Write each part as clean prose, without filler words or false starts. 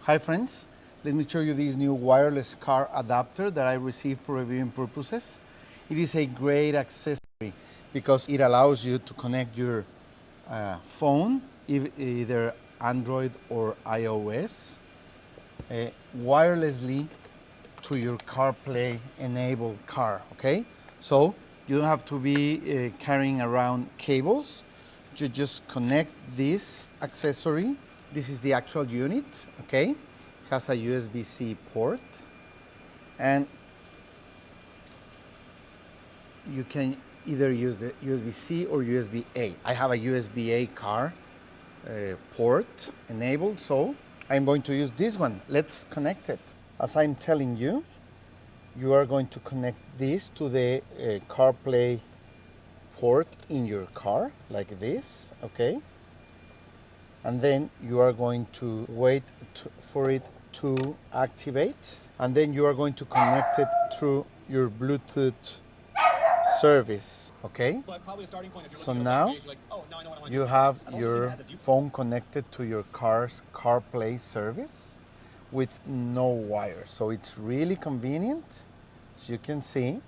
Hi friends, let me show you this new wireless car adapter that I received for reviewing purposes. It is a great accessory because it allows you to connect your phone, either Android or iOS, wirelessly to your CarPlay enabled car, okay? So you don't have to be carrying around cables. You just connect this accessory. This is the actual unit, okay? It has a USB-C port, and you can either use the USB-C or USB-A. I have a USB-A car port enabled, so I'm going to use this one. Let's connect it. As I'm telling you, you are going to connect this to the CarPlay port in your car, like this, okay? And then you are going to wait for it to activate, and then you are going to connect it through your Bluetooth service, okay? So now you have your phone connected to your car's CarPlay service with no wire. So it's really convenient, as you can see.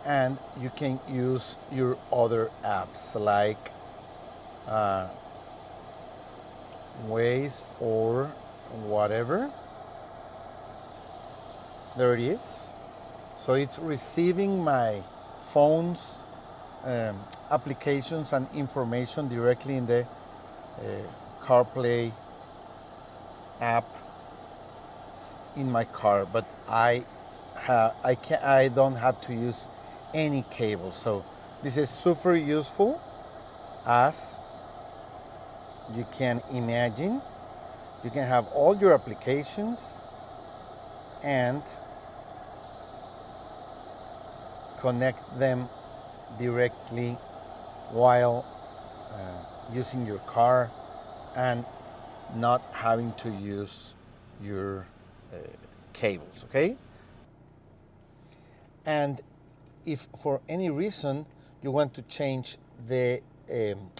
And you can use your other apps like Waze or whatever. There it is. So it's receiving my phone's applications and information directly in the CarPlay app in my car, but I don't have to use any cable. So this is super useful, as you can imagine. You can have all your applications and connect them directly while using your car and not having to use your cables, okay? And if for any reason you want to change the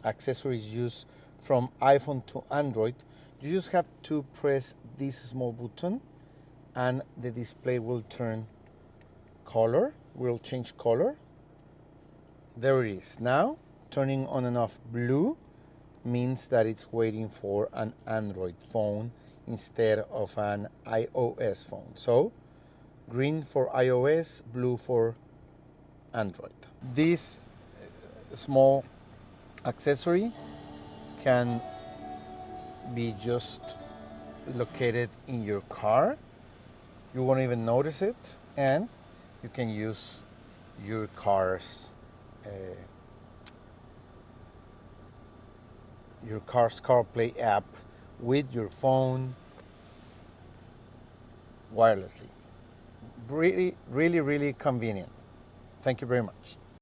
accessories used from iPhone to Android, you just have to press this small button and the display will turn color, will change color. There it is. Now, turning on and off blue means that it's waiting for an Android phone instead of an iOS phone. So, green for iOS, blue for Android. This small accessory can be just located in your car. You won't even notice it, and you can use your car's CarPlay app with your phone wirelessly. Really, really, really convenient. Thank you very much.